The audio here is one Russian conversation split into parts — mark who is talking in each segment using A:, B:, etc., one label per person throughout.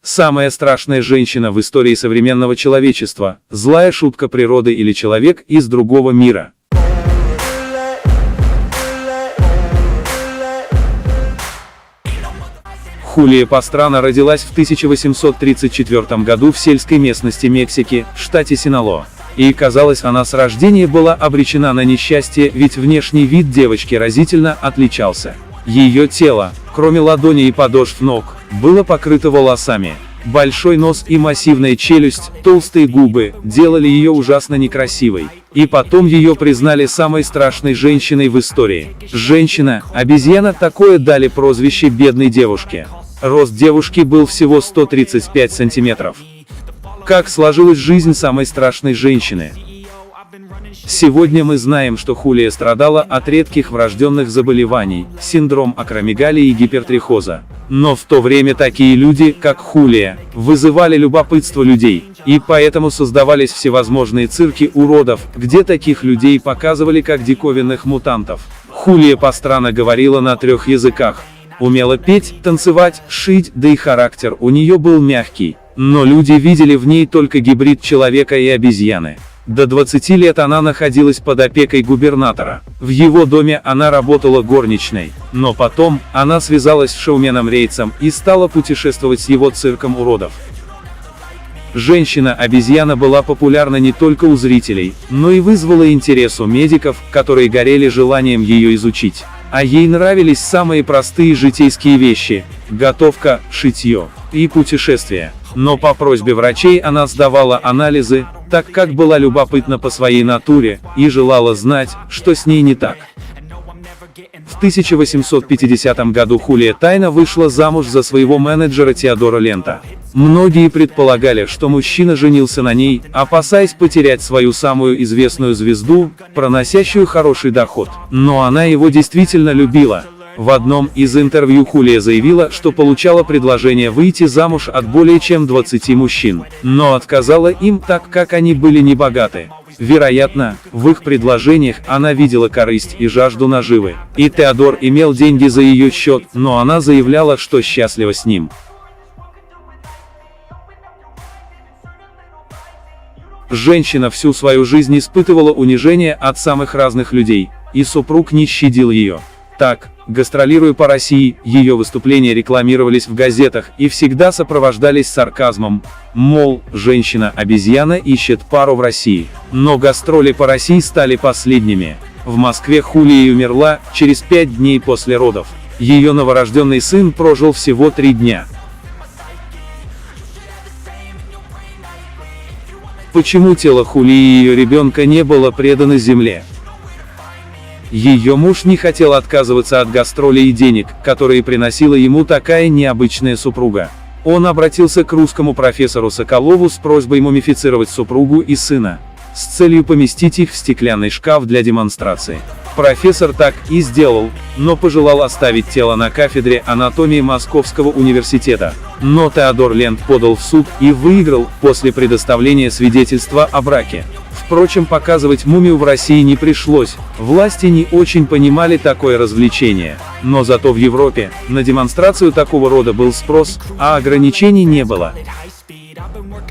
A: Самая страшная женщина в истории современного человечества, злая шутка природы или человек из другого мира. Хулия Пастрана родилась в 1834 году в сельской местности Мексики, в штате Синалоа. И, казалось, она с рождения была обречена на несчастье, ведь внешний вид девочки разительно отличался. Ее тело, кроме ладоней и подошв ног, было покрыто волосами. Большой нос и массивная челюсть, толстые губы, делали ее ужасно некрасивой. И потом ее признали самой страшной женщиной в истории. Женщина-обезьяна, такое дали прозвище бедной девушке. Рост девушки был всего 135 сантиметров. Как сложилась жизнь самой страшной женщины? Сегодня мы знаем, что Хулия страдала от редких врожденных заболеваний, синдром акромегалии и гипертрихоза. Но в то время такие люди, как Хулия, вызывали любопытство людей, и поэтому создавались всевозможные цирки уродов, где таких людей показывали как диковинных мутантов. Хулия Пастрана говорила на 3 языках, умела петь, танцевать, шить, да и характер у нее был мягкий, но люди видели в ней только гибрид человека и обезьяны. До 20 лет она находилась под опекой губернатора. В его доме она работала горничной, но потом она связалась с шоуменом Рейцем и стала путешествовать с его цирком уродов. Женщина-обезьяна была популярна не только у зрителей, но и вызвала интерес у медиков, которые горели желанием ее изучить. А ей нравились самые простые житейские вещи – готовка, шитье и путешествия. Но по просьбе врачей она сдавала анализы, так как была любопытна по своей натуре, и желала знать, что с ней не так. В 1850 году Хулия тайно вышла замуж за своего менеджера Теодора Лента. Многие предполагали, что мужчина женился на ней, опасаясь потерять свою самую известную звезду, проносящую хороший доход. Но она его действительно любила. В одном из интервью Хулия заявила, что получала предложение выйти замуж от более чем 20 мужчин, но отказала им, так как они были небогаты. Вероятно, в их предложениях она видела корысть и жажду наживы, и Теодор имел деньги за ее счет, но она заявляла, что счастлива с ним. Женщина всю свою жизнь испытывала унижение от самых разных людей, и супруг не щадил ее. Так, гастролируя по России, ее выступления рекламировались в газетах и всегда сопровождались сарказмом, мол, женщина-обезьяна ищет пару в России. Но гастроли по России стали последними. В Москве Хулия умерла через 5 дней после родов. Ее новорожденный сын прожил всего 3 дня. Почему тело Хулии и ее ребенка не было предано земле? Ее муж не хотел отказываться от гастролей и денег, которые приносила ему такая необычная супруга. Он обратился к русскому профессору Соколову с просьбой мумифицировать супругу и сына, с целью поместить их в стеклянный шкаф для демонстрации. Профессор так и сделал, но пожелал оставить тело на кафедре анатомии Московского университета. Но Теодор Лент подал в суд и выиграл, после предоставления свидетельства о браке. Впрочем, показывать мумию в России не пришлось, власти не очень понимали такое развлечение. Но зато в Европе, на демонстрацию такого рода был спрос, а ограничений не было.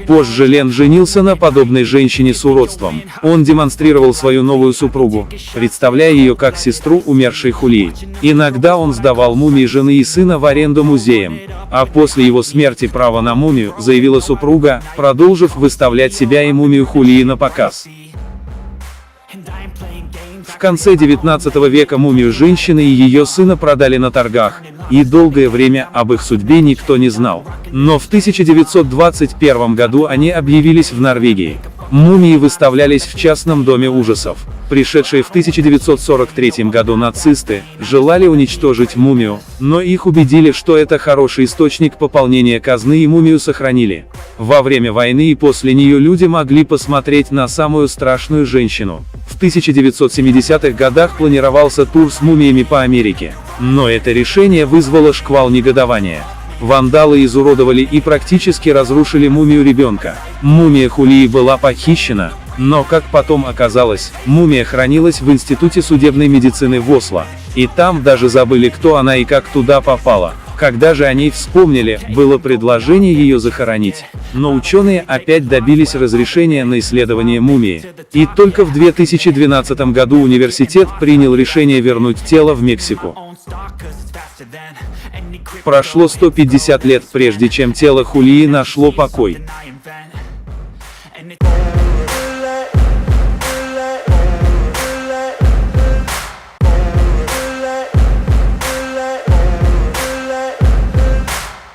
A: Позже Лент женился на подобной женщине с уродством. Он демонстрировал свою новую супругу, представляя ее как сестру умершей Хулии. Иногда он сдавал мумии жены и сына в аренду музеям. А после его смерти право на мумию заявила супруга, продолжив выставлять себя и мумию Хулии на показ. В конце 19 века мумию женщины и ее сына продали на торгах, и долгое время об их судьбе никто не знал. Но в 1921 году они объявились в Норвегии. Мумии выставлялись в частном доме ужасов. Пришедшие в 1943 году нацисты желали уничтожить мумию, но их убедили, что это хороший источник пополнения казны, и мумию сохранили. Во время войны и после нее люди могли посмотреть на самую страшную женщину. В 1970-х годах планировался тур с мумиями по Америке. Но это решение вызвало шквал негодования. Вандалы изуродовали и практически разрушили мумию ребенка. Мумия Хулии была похищена, но, как потом оказалось, мумия хранилась в Институте судебной медицины в Осло. И там даже забыли, кто она и как туда попала. Когда же они вспомнили, было предложение ее захоронить. Но ученые опять добились разрешения на исследование мумии. И только в 2012 году университет принял решение вернуть тело в Мексику. Прошло 150 лет, прежде чем тело Хулии нашло покой.